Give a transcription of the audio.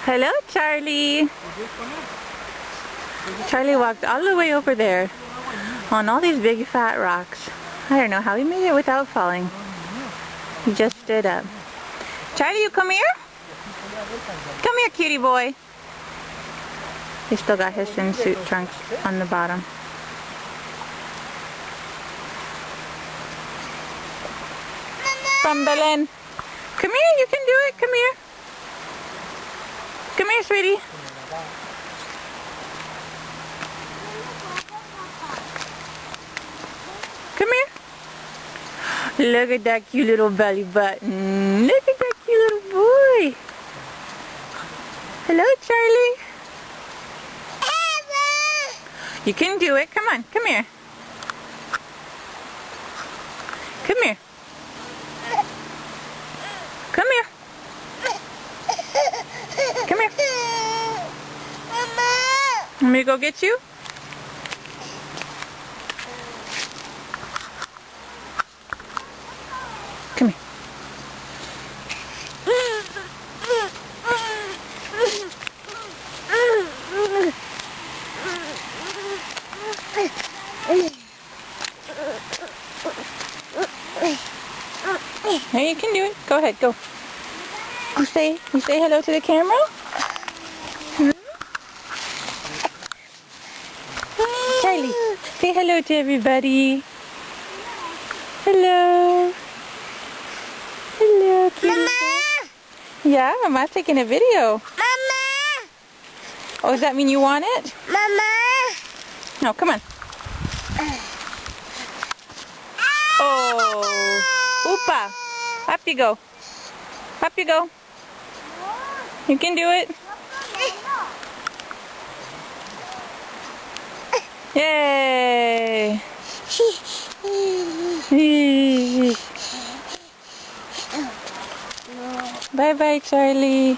Hello, Charlie. Charlie walked all the way over there on all these big fat rocks. I don't know how he made it without falling. He just stood up. Charlie, you come here? Come here, cutie boy. He still got his swimsuit trunks on the bottom. From Belen. Come here, you can do it. Come here. Come here, sweetie. Come here. Look at that cute little belly button. Look at that cute little boy. Hello, Charlie. You can do it. Come on. Come here. Come here. Come here. Come here. Want me to go get you? Come here. Now you can do it. Go ahead, go. You say hello to the camera? Hmm? Charlie, say hello to everybody. Hello. Hello, kitty. Mama. Yeah, Mama's taking a video. Mama. Oh, does that mean you want it? Mama. No, come on. Oh. Oopa. Up you go. Up you go. You can do it. Yay. Bye-bye, Charlie.